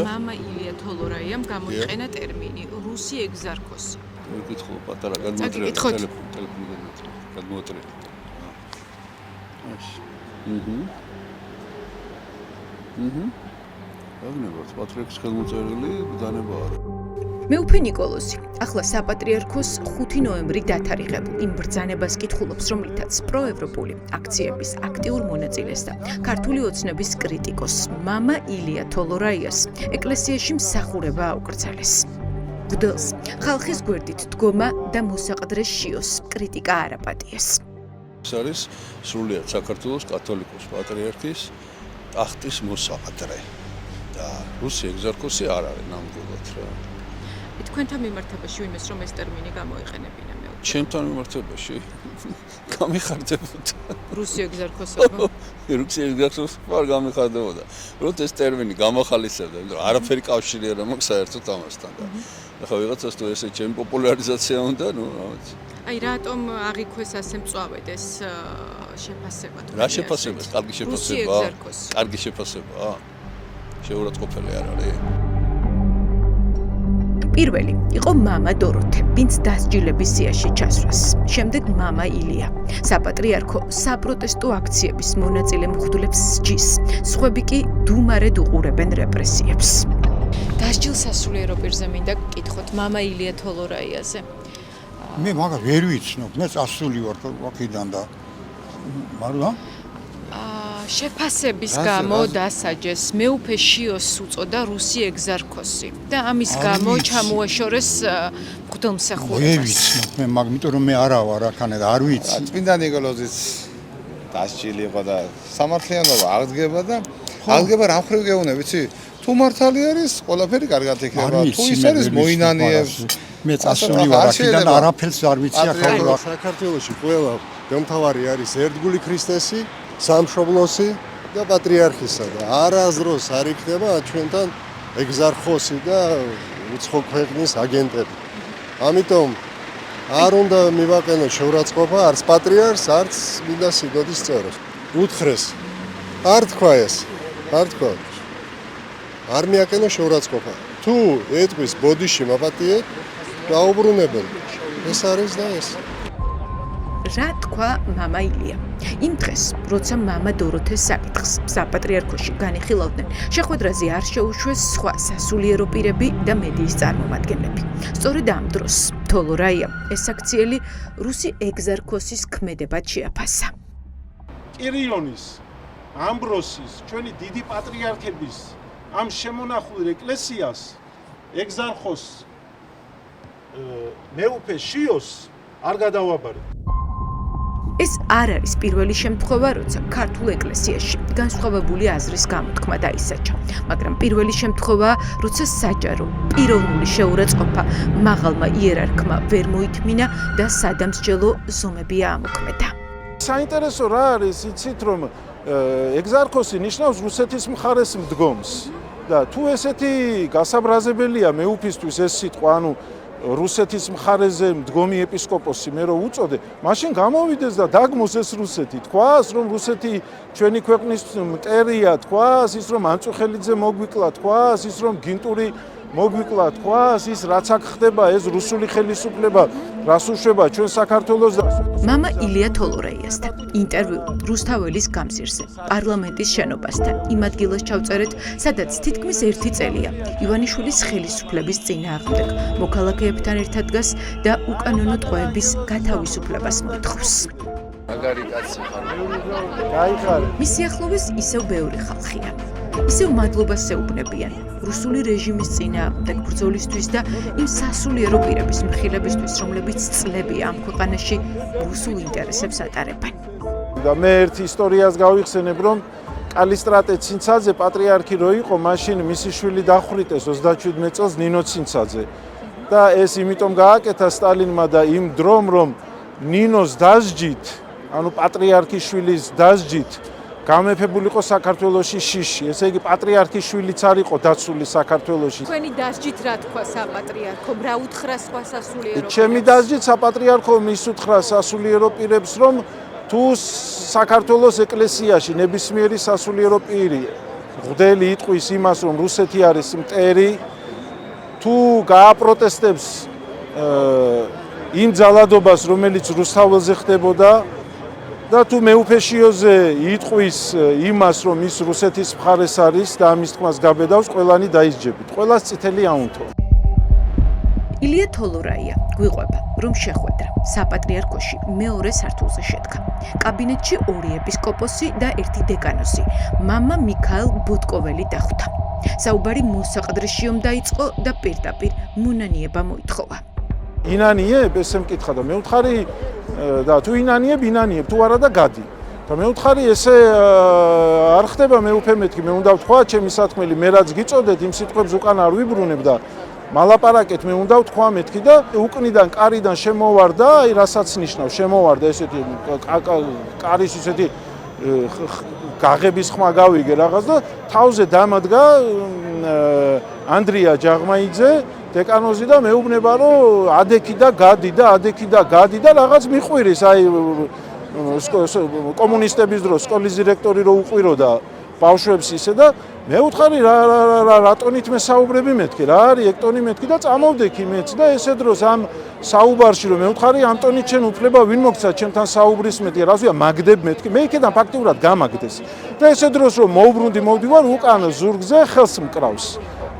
მამა ილია თოლორაიამ გამოიყენა ტერმინი რუსი ეგზარქოსი. მეკითხო პატარა გადმოატრიალე ტელეფონი გადმოატრიალე. აგნებოთ პატრიარქის ხელმოწერილი ბრძანება არა. მეუფე ნიკოლოზი ახლა საპატრიარქოს 5 ნოემბრი დათარიღებულ იმ ბრძანებას კითხულობს, რომლითაც პროევროპული აქციების აქტიურ მონაწილეს და ქართული ოცნების კრიტიკოსს მამა ილია თოლორაიას ეკლესიაში მსახურება აუკრძალეს. გუდელს ხალხის გვერდით დგომა და მოსაყდრეს შიოს კრიტიკა არ აპატიეს. ეს არის სრულიად საქართველოს კათოლიკოს პატრიარქის ტახტის მოსაყდრე და რუსი ეგზარქოსი არ არის ნამდვილად რა. თქვენთან მიმართებაში ვინმეს რომ ეს ტერმინი გამოიყენებინა მე. ჩემთან მიმართებაში გამიხარდებოდა. რუსი ეგზარქოსობა. რუსი ეგზარქოსობა არ გამიხარდებოდა. როცა ეს ტერმინი გამოხალისებდა, იმიტომ რომ არაფერი კავშირი არ მაქვს საერთოდ ამასთან და ახლა ვიღაცას თუ ესე ჩემი პოპულარიზაცია უნდა, ნუ რა ვიცი. აი რატომ აღიქვეს ასე მწვავედ ეს შეფასება? რა შეფასება? კარგი შეფასება. კარგი შეფასება. შეურაცხყოფელი არ არის. პირველი იყო მამა დოროთე, ვინც დასჯილების სიაში ჩასვას. შემდეგ მამა ილია. საპატრიარქო საპროტესტო აქციების მონაწილე მღვდლებს სჯის. სხვები კი დუმარედ უყურებენ რეპრესიებს. დასჯილს სასულიერო პირზე მინდა გკითხოთ მამა ილია თოლორაიაზე. მე მაგას ვერ ვიცნობ, მე წასული ვარ აქედან და მაგრამ შეფასების გამო დასაჯეს მეუფე შიოს უწოდა რუსი ეგზარქოსი და ამის გამო ჩამოაშორეს მღვდელმსახურებას. ვერ ვიცნობ მე მაგრამ იმიტომ რომ მე არა ვარ აქანე და არ ვიცი. წმინდა ნიკოლოზის დასჯილი იყო და სამართლიანობა აღდგება და აღდგება რა მხრივ გეუბნები, ვიცი? თუ მართალი არის, ყველაფერი კარგად იქნება. თუ ის არის მოინანიებს. მე წასული ვარ აქედან არაფერს არ ვიცი ახლა. საქართველოში ყველა გამთავარი არის ერთგული ქრისტესი, სამშობლოსი და პატრიარქისა და არასდროს არ იქნება ჩვენთან ეგზარქოსი და უცხო ქვეყნის აგენტები. ამიტომ არ უნდა მივაყენოთ შეურაცხყოფა არც პატრიარქს, არც წმინდა სინოდის წევრებს. უთხრეს. არ თქვა ეს. არ თქვა. არ მიაყენო შეურაცხყოფა. თუ ეტყვის ბოდიში მაპატიე, დაუბრუნებელ. ეს არის და ეს. რა თქვა მამა ილია? იმ დღეს, როცა მამა დოროთეს საკითხს საპატრიარქოში განიხილავდნენ, შეხვედრაზე არ შეუშვეს სხვა სასულიერო პირები და მედიის წარმომადგენლები. სწორედ ამ დროს თოლორაიამ ეს აქციელი რუსი ეგზარქოსის ქმედებად შეაფასა. კირილონის, ამბროსის, ჩვენი დიდი პატრიარქების ამ შემონახულ ეკლესიას ეგზარქოს მეუფე შიოს არ გადავაბარებ. ეს არ არის პირველი შემთხვევა, როცა ქართულ ეკლესიაში განსხვავებული აზრის გამოთქმა დაისაჯა, მაგრამ პირველი შემთხვევა, როცა საჯარო პიროვნული შეურაცხყოფა მაღალმა იერარქმა ვერ მოითმინა და სადამსჯელო ზომები აამოქმედა. საინტერესო რა არის, იცით რომ ეგზარქოსი ნიშნავს რუსეთის მხარეს მდგომს და თუ ესეთი გასაბრაზებელია მეუფისთვის ეს სიტყვა, ანუ რუსეთის მხარეზე მდგომი ეპისკოპოსი მე რო უწოდე, მაშინ გამოვიდეს და დაგმოს ეს რუსეთი. თქვას რომ რუსეთი ჩვენი ქვეყნის მტერია, თქვას ის რომ ანწუხელიძე მოგვიკლა, თქვას ის რომ გინტური მოგვიკლა, თქვას ის რაც აქ ხდება ეს რუსული ხელისუფლება რას უშვება ჩვენ საქართველოს და მამა ილია თოლორაიასთან ინტერვიუ რუსთაველის გამზირზე პარლამენტის შენობასთან იმ ადგილას ჩავწერეთ, სადაც თითქმის 1 წელია ივანიშვილის ხელისუფლების წინააღმდეგ მოქალაქეებთან ერთად დგას და უკანონო ტყვეების გათავისუფლებას მოითხოვს. მაგარი კაცი ხარ. გაიხარე. მის სიახლოვეს ისევ ბევრი ხალხია. ისევ მადლობას ეუბნებიან რუსული რეჟიმის წინააღმდეგ ბრძოლისთვის და იმ სასულიერო პირების მხილებისთვის, რომლებიც წლებია ამ ქვეყანაში რუსულ ინტერესებს ატარებენ. და მე ერთ ისტორიას გავიხსენებ, რომ კალისტრატე ცინცაძე პატრიარქი რო იყო, მაშინ მისი შვილი დახვრიტეს 37 წელს ნინო ცინცაძე. და ეს იმიტომ გააკეთა სტალინმა და იმ დრომ რომ ნინოს დასჯით, ანუ პატრიარქის შვილის დასჯით გამეფებული იყო საქართველოში შიში. ესე იგი პატრიარქის შვილიც არ იყო დაცული საქართველოში. თქვენი დასჯით რა თქვა საპატრიარქომ? რა უთხრა სხვა სასულიერო პირებს? ჩემი დასჯით საპატრიარქომ ის უთხრა სასულიერო პირებს, რომ თუ საქართველოს ეკლესიაში ნებისმიერი სასულიერო პირი მღვდელი იტყვის იმას, რომ რუსეთი არის მტერი, თუ გააპროტესტებს იმ ძალადობას, რომელიც რუსთაველზე ხდებოდა და თუ მეუფეშიოზე იტყვის იმას, რომ ის რუსეთის მხარეს არის და ამის თქმას გაბედავს, ყველანი დაისჯებით. ყველას წითელი აუნთო. ილია თოლურაია გვიყვება, რომ შეხვედრა საპატრიარქოში მეორე სართულზე შედგა. კაბინეტში 2 ეპისკოპოსი და 1 დეკანოზი, მამა მიქაელ ბუტკოველი დახვდა. საუბარი მოსაყდრიშიომ დაიწყო და პირდაპირ მონანიება მოითხოვა. ინანიებ, ესე მკითხა და მე ვთხარი და თუ ინანიებ თუ არა და გადი. და მე ვთხარი ესე არ ხდება მეუფე მეთქი, მე უნდა ვთქვა ჩემი სათქმელი, მე რაც გიწოდეთ იმ სიტყვებს უკან არ ვიბრუნებ და მალაპარაკეთ მე უნდა ვთქვა მეთქი და უკნიდან კარიდან შემოვარდა, აი რასაც ნიშნავს, შემოვარდა ესეთი კარის ესეთი გაღების ხმა გავიგე რაღაც და თავზე დამადგა ანდრია ჯაღმაიძე დეკანოზი და მეუბნება რომ ადექი და გადი და რაღაც მიყვირის აი კომუნისტების დროს სკოლის დირექტორი რო უყვიროდა ბავშვებს ისე და მე ვთხარი რატონით მე საუბრები მეთქი რა არის ექტონი მეთქი და წამოვდექი მეც და ესე დროს ამ საუბარში რომ მე ვთხარი ანტონი ჩემ უფლება ვინ მოგცა ჩემთან საუბრის მეტი რასვია მაგდებ მეთქი მე იქიდან ფაქტიურად გამაგდეს და ესე დროს რომ მოვბრუნდი მოვდივარ უკან ზურგზე ხელს მკრავს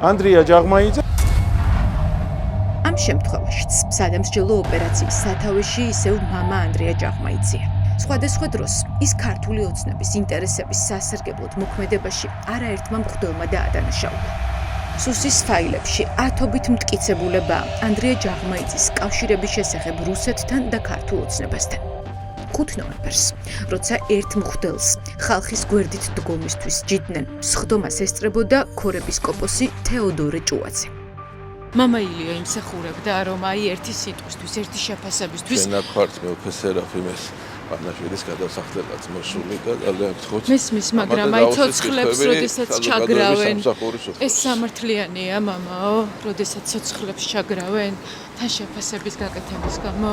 ანდრია ჯაღმაიძე ამ შემთხვევაშიც სადამსჯელო ოპერაციის სათავეში ისევ მამა ანდრია ჯაღმაიძეა. სხვადასხვა დროს ის ქართული ოცნების ინტერესების სასარგებლოდ მოქმედებაში არაერთმა მღვდელმა დაადანაშაულა. სუსის ფაილებში ათობით მტკიცებულება ანდრია ჯაღმაიძის კავშირების შესახებ რუსეთთან და ქართულ ოცნებასთან. 5 ნოემბერს, როცა ერთ მღვდელს ხალხის გვერდით დგომისთვის ჯიდნენ, სხდომას ესწრებოდა ქორეპისკოპოსი თეოდორე ჭუაძე. მამა ილია იმსახურებდა, რომ აი ერთი სიტყვისთვის, ერთი შეფასებისთვის შენაქვართ მეუფე სერაფიმეს პანაშვილის გადასახდელად მოსული და ძალიან გთხოვთ. მესმის, მაგრამ აი ცოცხლებს, როდესაც ჩაგრავენ. ეს სამართლიანია, მამაო, როდესაც ცოცხლებს ჩაგრავენ, თან შეფასების გაკეთების გამო.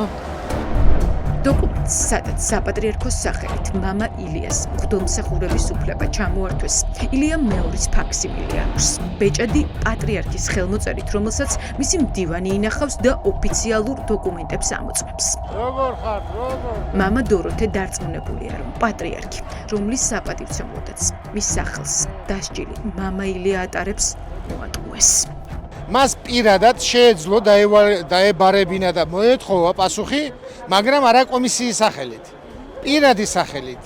დოკუმენტს, სადაც საპატრიარქოს სახელით მამა ილიას მღვდელმსახურების უფლება ჩამოართვეს, ილია მეორის ფაქსიმილე აქვს. ბეჭედი პატრიარქის ხელმოწერით, რომელსაც მისი მდივანი ინახავს და ოფიციალურ დოკუმენტებს ამოწმებს. როგორ ხარ? მამა დოროთე დარწმუნებულია, რომ პატრიარქი, რომლის საპატივცემლოდაც მის სახელს დასჯილი მამა ილია ატარებს, მოატყუეს. მას პირადად შეეძლო დაებარებინა და მოეთხოვა პასუხი, მაგრამ არა კომისიის სახელით, პირადი სახელით,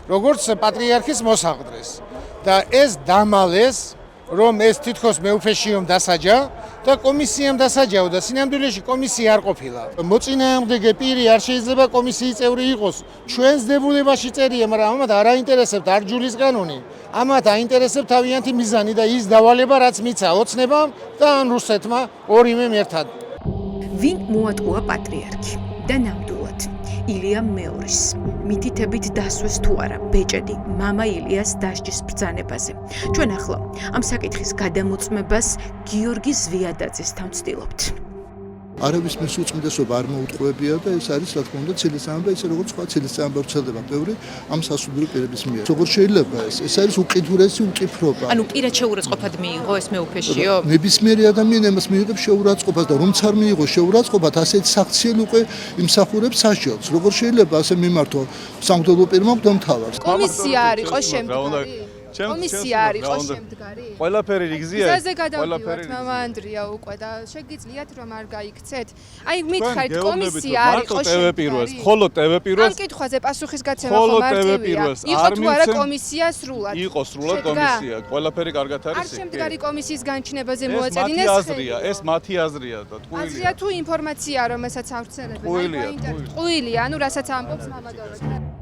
როგორც პატრიარქის მოსაყდრეს. და ეს დამალეს, რომ ეს თითქოს მეუფეშიომ დასაჯა და კომისიამ დასაჯაო და სინამდვილეში კომისია არ ყოფილა. მოწინააღმდეგე პირი არ შეიძლება კომისიის წევრი იყოს. ჩვენს დებულებაში წერია, მაგრამ ამათ არ აინტერესებთ არ ჯულის კანონი. ამათ აინტერესებთ თავიანთი მიზანი და ის დავალება, რაც მიცა ოცნებამ და ან რუსეთმა ორივემ ერთად. ვინ მოატყუა პატრიარქი და ნამდვილად ილია მეორის მითითებით დასვეს თუ არა ბეჭედი მამა ილიას დასჯის ბრძანებაზე. ჩვენ ახლა ამ საკითხის გადამოწმებას გიორგი ზვიადაძესთან ვცდილობთ. არავის მის უწმიდესობა არ მოუტყუებია და ეს არის რა თქმა უნდა ცილისწამება ისე როგორც სხვა ცილისწამება ვრცელდება ბევრი ამ სასულიერო პირების მიერ. როგორ შეიძლება ეს არის უკიდურესი უკიფრობა. ანუ პირად შეურაცხყოფად მიიღო ეს მეუფეშიო? ნებისმიერი ადამიანი ამას მიიღებს შეურაცხყოფას და რომც არ მიიღოს შეურაცხყოფად, ასეთ საქციელ უკვე იმსახურებს სასჯელს. როგორ შეიძლება ასე მიმართო სამღვდელო პირმა მღვდელმთავარს? კომისია არ იყოს შემდგარი? კომისია არ იყოს შემდგარი? ყველაფერი რიგზია? გზაზე გადავდივართ მამა ანდრია უკვე და შეგიძლიათ რომ არ გაიქცეთ? აი მითხარით კომისია არ იყოს შემდგარი? ხოლო TV-ს ამ კითხვაზე პასუხისგაცემა ხომ მარტივია. იყო თუ არა კომისია სრულად? იყო სრულად კომისია. ყველაფერი კარგად არის. არ შემდგარი კომისიის განჩინებაზე მოეწერინეს ხელი. ეს მათი აზრია და ტყუილია. აზრია თუ ინფორმაცია რომელსაც ავრცელებენ? ტყუილია, ანუ რასაც ამბობს მამა დოროთე.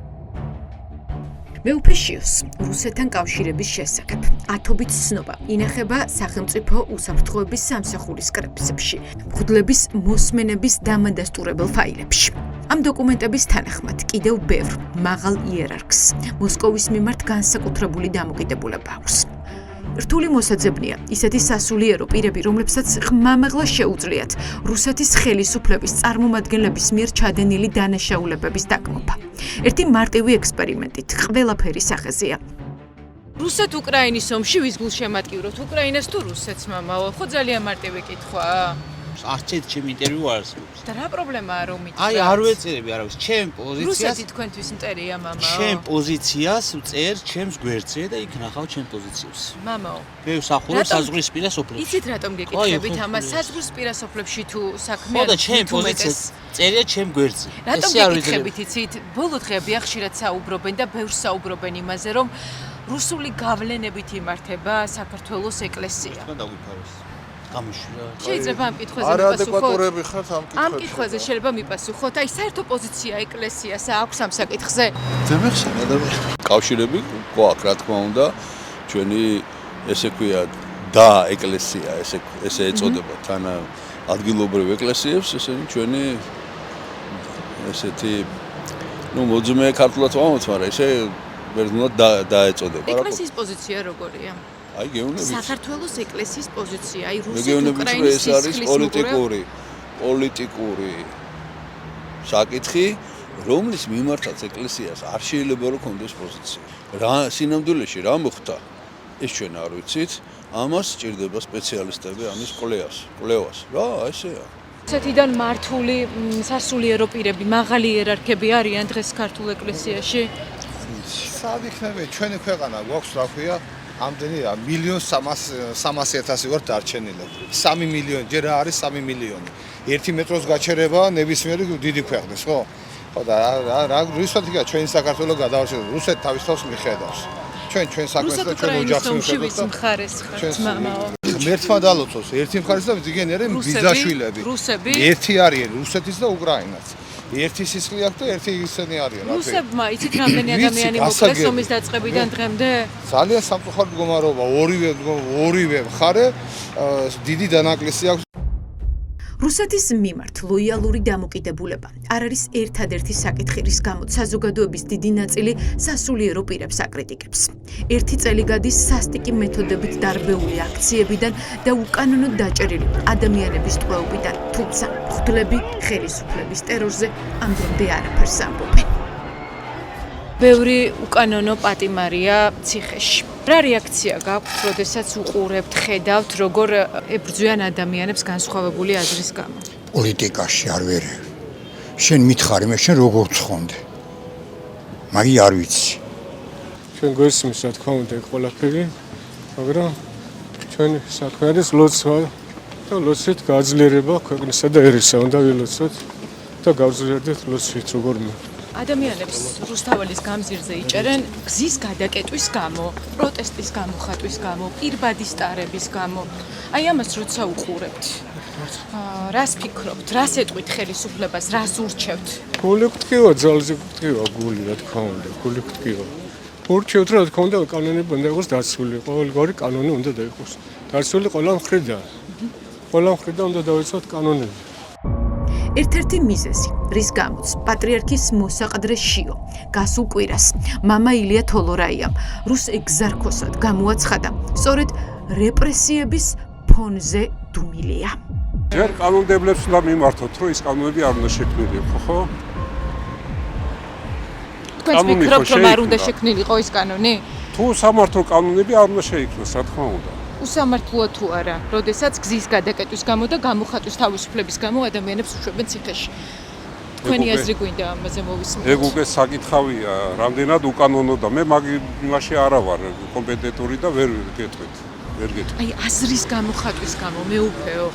მეუფეშიოს რუსეთთან კავშირების შესახებ ათობით ცნობა ინახება სახელმწიფო უსაფრთხოების სამსახურის კრებულებში, მღვდლების მოსმენების დამადასტურებელ ფაილებში. ამ დოკუმენტების თანახმად კიდევ ბევრ მაღალ იერარქს მოსკოვის მიმართ განსაკუთრებული დამოკიდებულება აქვს. რთული მოსაძებნია ისეთი სასულიერო პირები, რომლებსაც ხმამაღლა შეუძლიათ რუსეთის ხელისუფლების წარმომადგენლების მიერ ჩადენილი დანაშაულებების დაკმობა. ერთი მარტივი ექსპერიმენტით ყველაფერი სახეზეა. რუსეთ-უკრაინის ომში ვის გულშემატკივრობთ? უკრაინას თუ რუსეთს, მამაო? ხო ძალიან მარტივი კითხვაა. არჩეთ ჩემ ინტერვიუ არ ასრულებს. და რა პრობლემაა რომ ითხრათ? აი არ ვეწერები არავის. ჩემ პოზიციას რუსეთი თქვენთვის მტერია, მამაო. ჩემ პოზიციას ვწერ ჩემს გვერდზე და იქ ნახავ ჩემ პოზიციას. მამაო. მე ვსახურებ საზღვრისპირა სოფლებში. იცით რატომ გეკითხებით ამას? საზღვრისპირა სოფლებში თუ საქმეა? ხო და ჩემ პოზიციას წერია ჩემ გვერდზე. რატომ გეკითხებით, იცით? ბოლო დღეები ხშირად საუბრობენ და ბევრს საუბრობენ იმაზე, რომ რუსული გავლენებით იმართება საქართველოს ეკლესია. რა დაგვიფაროს? გამიშვრა. შეიძლება ამ კითხვაზე არადეკვატურები ხართ ამ კითხვაზე შეიძლება მიპასუხოთ. აი საერთო პოზიცია ეკლესიას აქვს ამ საკითხზე? ძემეხსა და კავშირები გვაქვს, რა თქმა უნდა, ჩვენი ესე ქვია და ეკლესია, ესე ეწოდება თან ადგილობრივ ეკლესიებს, ესენი ჩვენი ესეთი მოძმე ქართულად ვამბობთ, მაგრამ ესე ბერძნულად დაეწოდება. ეკლესიის პოზიცია როგორია? აი გეუბნებით. საქართველოს ეკლესიის პოზიცია, აი რუსეთ-უკრაინის რუსეთ-უკრაინის ეს არის პოლიტიკური საკითხი, რომლის მიმართაც ეკლესიას არ შეიძლება რომ კონდეს პოზიცია. რა სინამდვილეში რა მოხდა? ეს ჩვენ არ ვიცით, ამას სჭირდება სპეციალისტები ამის კვლევას. რა, ესეა. რუსეთიდან მართული სასულიერო პირები, მაღალი იერარქები არიან დღეს ქართულ ეკლესიაში? სად იქნება ჩვენი ქვეყანა გვაქვს რა ქვია ამდენი 1.300.000 ვარ დარჩენილი 3 მილიონი ჯერ არის 3 მილიონი 1 მეტროს გაჩერება ნებისმიერი დიდი ქვეყნის ხო და რა რუსეთია ჩვენი საქართველოს გადავარჩენოთ რუსეთ თავის თავს მიხედავს ჩვენ საქმეს და ჩვენ ოჯახს მიხედავთ მხარეს ხართ მამაო მერთმა დალოცოს ერთი მხარეს და ვიგენერე ბიზაშვილები რუსები ერთი არიან რუსეთის და უკრაინაც ერთი სისხლი აქვს და ერთი ისინი არიან. რუსებმა იცით რამდენი ადამიანი მოკლეს ომის დაწყებიდან დღემდე? ძალიან სამწუხარო მდგომარეობა, ორივე მხარე დიდი დანაკლისი აქვს. რუსეთის მიმართ ლოიალური დამოკიდებულება არ არის ერთადერთი საკითხი, რის გამოც საზოგადოების დიდი ნაწილი სასულიერო პირებს აკრიტიკებს. ერთი წელი გადის სასტიკი მეთოდებით დარბეული აქციებიდან და უკანონოდ დაჭერილი ადამიანების ტყვეობიდან, თუმცა მღვდლები ხელისუფლების ტერორზე ამდრომდე არაფერს ამბობენ. ბევრი უკანონო პატიმარია ციხეში. რა რეაქცია გაქვთ, როდესაც უყურებთ, ხედავთ, როგორ ებრძვიან ადამიანებს განსხვავებული აზრის გამო? პოლიტიკაში არ ვერე. შენ მითხარი, მე შენ როგორ ვცხონდე? მაგი არ ვიცი. ჩვენ გვესმის რა თქმა უნდა ყველაფერი, მაგრამ ჩვენ საქმე არის ლოცვა და ლოცვით გაძლიერება ქვეყნისა და ერისა უნდა ვილოცოთ და გავძლიერდეთ ლოცვით როგორმე. ადამიანებს რუსთაველის გამზირზე იჭერენ გზის გადაკეტვის გამო, პროტესტის გამოხატვის გამო, პირბადის ტარების გამო. აი ამას როცა უყურებთ, რას ფიქრობთ, რას ეტყვით ხელისუფლებას, რას ურჩევთ? გული გტკივა, ძალზე გტკივა გული, რა თქმა უნდა, გული გტკივა. ურჩევთ, რა თქმა უნდა, კანონები უნდა იყოს დაცული, ყოველგვარი კანონი უნდა დაიყოს. დაცული ყველა მხრიდან. ყველა მხრიდან უნდა დავიცვათ კანონები. ერთ-ერთი მიზეზი, რის გამოც პატრიარქის მოსაყდრე შიო გასულ კვირას მამა ილია თოლორაიამ რუს ეგზარქოსად გამოაცხადა, სწორედ რეპრესიების ფონზე დუმილია. ჯერ კანონმდებლებს უნდა მიმართოთ, რომ ის კანონები არ უნდა შექმნილიყო, ხო? თქვენს ფიქრობთ, რომ არ უნდა შექმნილიყო ის კანონი? თუ სამართო კანონები არ უნდა შეიქმნას, რა თქმა უნდა. უსამართლოა თუ არა, როდესაც გზის გადაკეტვის გამო და გამოხატვის თავისუფლების გამო ადამიანებს უშვებენ ციხეში. თქვენი აზრი გვინდა ამაზე მოვისმინოთ. ეგ უკვე საკითხავია, რამდენად უკანონო და მე იმაში არა ვარ კომპეტენტური და ვერ გეტყვით. აი აზრის გამოხატვის გამო მეუფეო.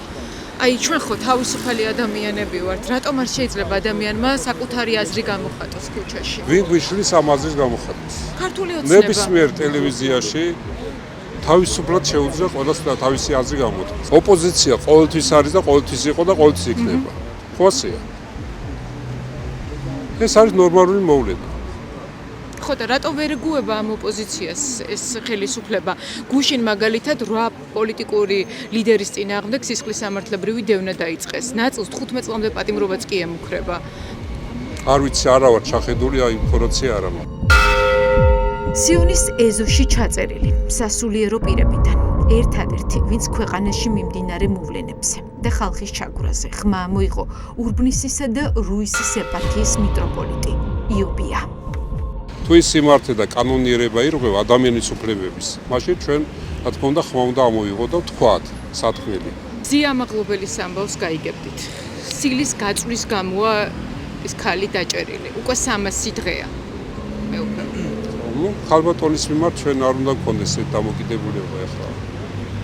აი ჩვენ ხო თავისუფალი ადამიანები ვართ, რატომ არ შეიძლება ადამიანმა საკუთარი აზრი გამოხატოს ქუჩაში? ვინ გვიშლის ამ აზრის გამოხატვის? ქართული ოცნება. ნებისმიერ ტელევიზიაში თავისუფლად შეუძლია ყველას თავისი აზრი გამოთქვას. ოპოზიცია ყოველთვის არის და ყოველთვის იყო და ყოველთვის იქნება. ხო ასეა? ეს არის ნორმალური მოვლენა. ხო და რატო ვერ გუება ამ ოპოზიციას ეს ხელისუფლება? გუშინ მაგალითად 8 პოლიტიკური ლიდერის წინააღმდეგ სისხლის სამართლებრივი დევნა დაიწყეს. ნაწილს 15 წლამდე პატიმრობაც კი ემუქრება. არ ვიცი, არა ვარ ჩახედული, აი ინფორმაცია არ მაქვს. სიონის ეზოში ჩაწერილი სასულიერო პირებიდან ერთადერთი, ვინც ქვეყანაში მიმდინარე მოვლენებზე და ხალხის ჩაგვრაზე ხმა მოიღო ურბნისისა და რუისის ეპარქიის მიტროპოლიტი იობია. თუ ის სიმართლე და კანონიერება ირღვევა ადამიანის უფლებების, მაშინ ჩვენ რა თქმა უნდა ხმა უნდა ამოვიღოთ და ვთქვათ სათქმელი. ზიამაღლობელის ამბავს გაიგებდით. სილის გაწვრის გამოა ის ქალი დაჭერილი. უკვე 300 დღეა. მე უკვე. ხალბატონის მიმართ ჩვენ არ უნდა გქონდეს ეს დამოკიდებულება ახლა.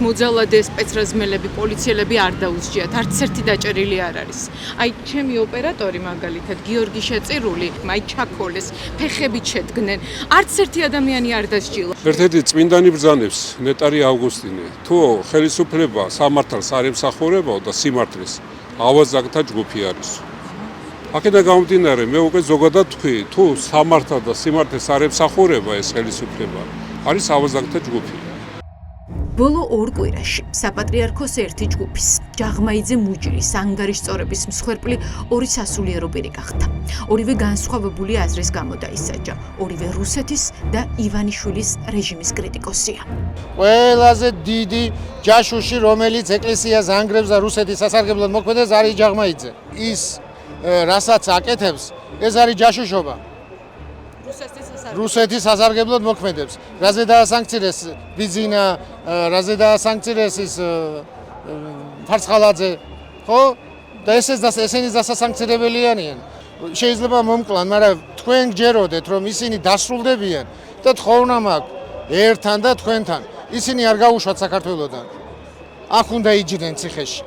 მოძალადე სპეცრაზმელები, პოლიციელები არ დაუსჯიათ, არც ერთი დაჭერილი არ არის. აი, ჩემი ოპერატორი მაგალითად, გიორგი შეწირული, აი ჩაქოლეს, ფეხებით შედგნენ. არც ერთი ადამიანი არ დასჯილა. ერთ-ერთი წმინდანი ბრძანებს, ნეტარი ავგუსტინე, თუ ხელისუფლება სამართალს არ ემსახურებაო და სიმართლეს, ავაზაკთა ჯგუფი არის. აქედან გამომდინარე, მე უკვე ზოგადად თქვი, თუ სამართალს და სიმართლეს არ ემსახურება ეს ხელისუფლება, არის ავაზაკთა ჯგუფი. ბოლო 2 კვირაში საპატრიარქოს ერთი ჯგუფის ჯაღმაიძე მუჯირის ანგარიშწორების მსხვერპლი 2 სასულიერო პირი გახდა. ორივე განსხვავებული აზრის გამო დაისაჯა. ორივე რუსეთის და ივანიშვილის რეჟიმის კრიტიკოსია. ყველაზე დიდი ჯაშუში, რომელიც ეკლესიას ანგრევს და რუსეთის სასარგებლოდ მოქმედებს, არის ჯაღმაიძე. ის რასაც აკეთებს, ეს არის ჯაშუშობა. რუსეთის სასარგებლოდ მოქმედებს. რაზე დაასანქცირეს ბიზინა, რაზე დაასანქცირეს ის ფარცხალაძე, ხო? და ესენი დასასანქცირებელიანიან. შეიძლება მომკლან, მაგრამ თქვენ გჯეროდეთ, რომ ისინი დასრულდებიან და თხოვნა მაქვს ერთთან და თქვენთან. ისინი არ გაუშვათ საქართველოსდან. აქ უნდა იჯდნენ ციხეში.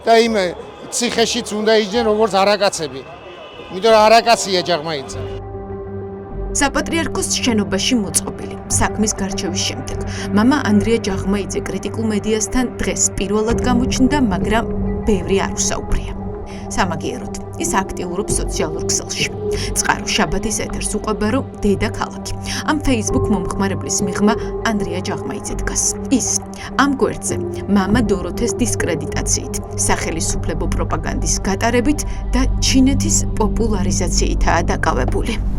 და იმ ციხეშიც უნდა იჯდნენ როგორც არაკაცები. იმიტომ რომ არაკაცია ჯაღმაიძე. საპატრიარქოს შენობაში მოწყობილი საქმის გარჩევის შემდეგ მამა ანდრია ჯაღმაიძე კრიტიკულ მედიასთან დღეს პირველად გამოჩნდა, მაგრამ ბევრი არ უსაუბრია. სამაგიეროდ ის აქტიურობს სოციალურ ქსელში. წყარო შაბათის ეთერს უყვება, რომ დედაქალაქი ამ Facebook მომხმარებლის მიღმა ანდრია ჯაღმაიძე დგას. ის ამ გვერდზე მამა დოროთეს დისკრედიტაციით, სახელისუფლებო პროპაგანდის გატარებით და ჩინეთის პოპულარიზაციითაა დაკავებული.